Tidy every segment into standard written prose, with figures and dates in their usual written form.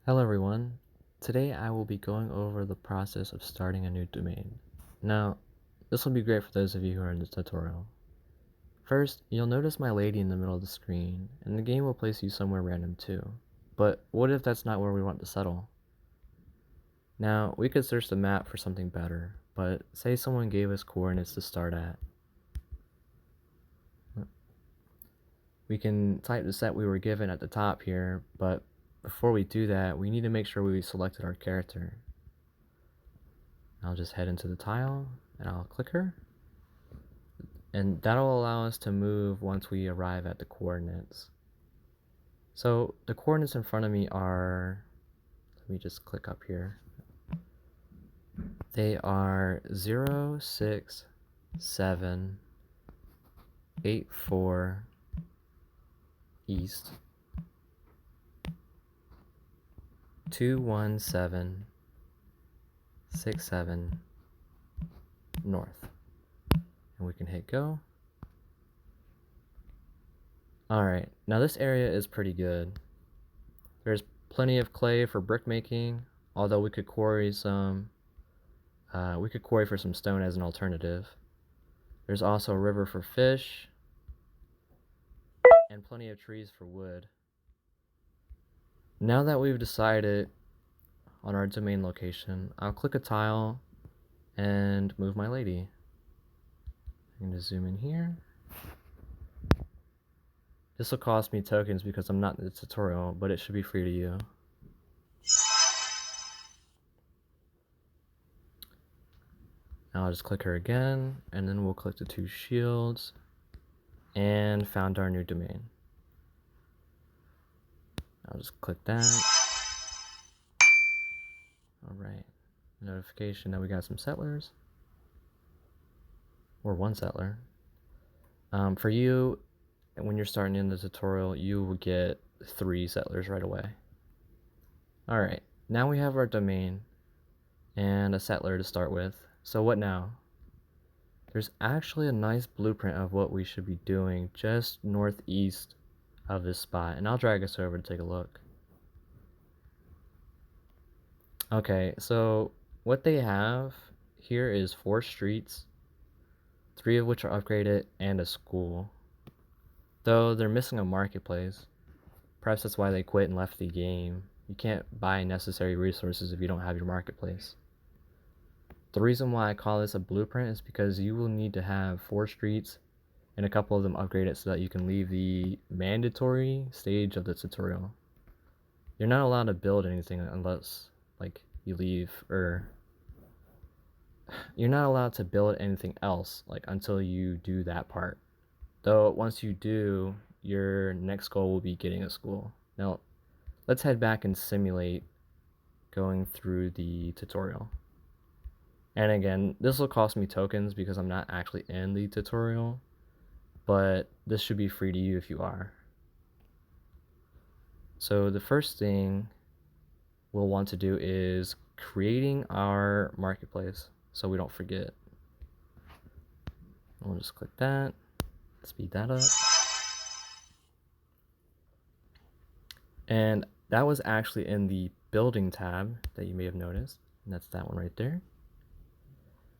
Hello everyone. Today I will be going over the process of starting a new domain. Now, this will be great for those of you who are in the tutorial. First, you'll notice my lady in the middle of the screen, and the game will place you somewhere random too. But what if that's not where we want to settle? Now, we could search the map for something better, but say someone gave us coordinates to start at. We can type the set we were given at the top here, but before we do that, we need to make sure we selected our character. I'll just head into the tile and I'll click her, and that'll allow us to move once we arrive at the coordinates. So the coordinates in front of me are, let me just click up here. They are 0, 6, 7, 8, 4 east, 2, 1, 7, 6, 7 north. And we can hit go. Alright, now this area is pretty good. There's plenty of clay for brick making, although we could quarry some for some stone as an alternative. There's also a river for fish, and plenty of trees for wood. Now that we've decided on our domain location, I'll click a tile and move my lady. I'm going to zoom in here. This will cost me tokens because I'm not in the tutorial, but it should be free to you. Now I'll just click her again, and then we'll click the 2 shields, and found our new domain. I'll just click that. Alright, notification that we got some settlers. Or 1 settler. For you, when you're starting in the tutorial, you will get 3 settlers right away. Alright, now we have our domain and a settler to start with. So what now? There's actually a nice blueprint of what we should be doing just northeast of this spot, and I'll drag us over to take a look. Okay, so what they have here is 4 streets, 3 of which are upgraded, and a school. Though they're missing a marketplace. Perhaps that's why they quit and left the game. You can't buy necessary resources if you don't have your marketplace. The reason why I call this a blueprint is because you will need to have 4 streets and a couple of them upgraded so that you can leave the mandatory stage of the tutorial. You're not allowed to build anything unless, like, you leave, or you're not allowed to build anything else, like, until you do that part. Though once you do, your next goal will be getting a school. Now, let's head back and simulate going through the tutorial. And again, this will cost me tokens because I'm not actually in the tutorial, but this should be free to you if you are. So the first thing we'll want to do is creating our marketplace so we don't forget. We'll just click that, speed that up. And that was actually in the building tab that you may have noticed, and that's that one right there.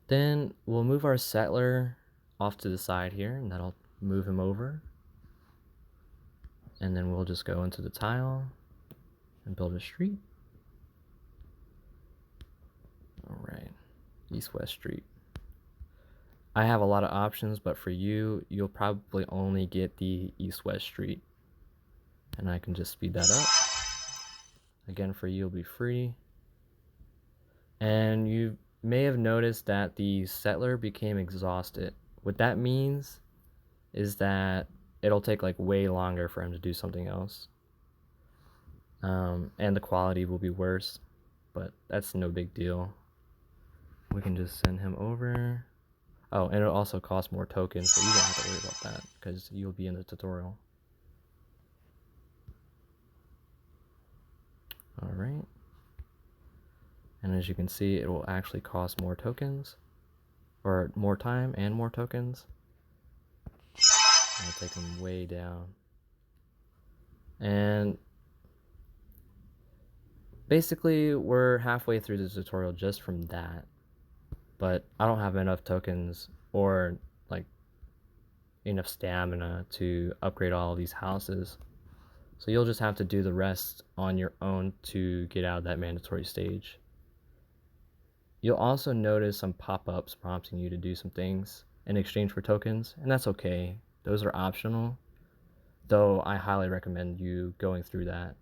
Then we'll move our settler off to the side here, and that'll move him over. And then we'll just go into the tile and build a street. Alright, east-west street. I have a lot of options, but for you, you'll probably only get the east-west street. And I can just speed that up. Again, for you, it'll be free. And you may have noticed that the settler became exhausted. What that means is that it'll take like way longer for him to do something else. And the quality will be worse, but that's no big deal. We can just send him over. Oh, and it'll also cost more tokens, but you won't have to worry about that because you'll be in the tutorial. Alright. And as you can see, it will actually cost more tokens, or more time and more tokens. I'll take them way down. And basically, we're halfway through the tutorial just from that, but I don't have enough tokens or like enough stamina to upgrade all of these houses. So you'll just have to do the rest on your own to get out of that mandatory stage. You'll also notice some pop-ups prompting you to do some things in exchange for tokens, and that's okay. Those are optional, though I highly recommend you going through that.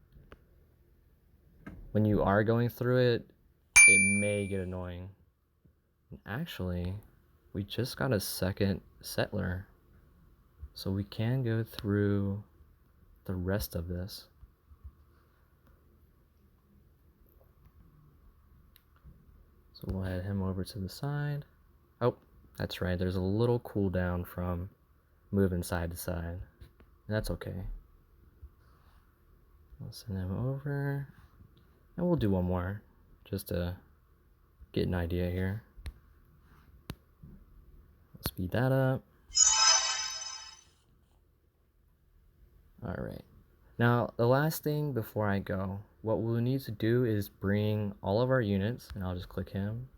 When you are going through it, it may get annoying. And actually, we just got a second settler, so we can go through the rest of this. So we'll head him over to the side. Oh, that's right, there's a little cooldown from moving side to side. That's okay. We'll send him over. And we'll do one more, just to get an idea here. Speed that up. Alright. Now, the last thing before I go, what we'll need to do is bring all of our units, and I'll just click him.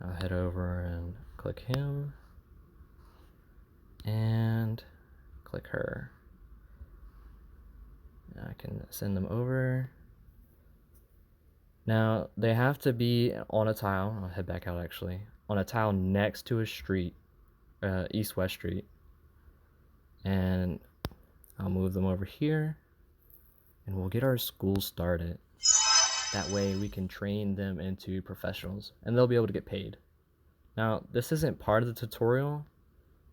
I'll head over and click him, and click her. I can send them over. Now, they have to be on a tile. I'll head back out actually. On a tile next to a street, east-west street. And I'll move them over here, and we'll get our school started. That way we can train them into professionals, and they'll be able to get paid. Now, this isn't part of the tutorial,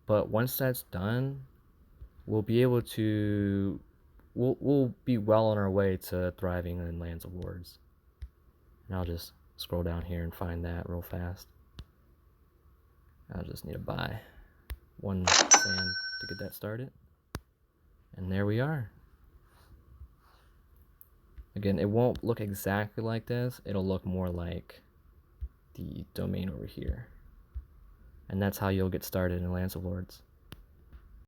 but once that's done, we'll be able to, we'll be well on our way to thriving in Lands of Lords. And I'll just scroll down here and find that real fast. I'll just need to buy 1 sand to get that started. And there we are. Again, it won't look exactly like this. It'll look more like the domain over here. And that's how you'll get started in Lands of Lords.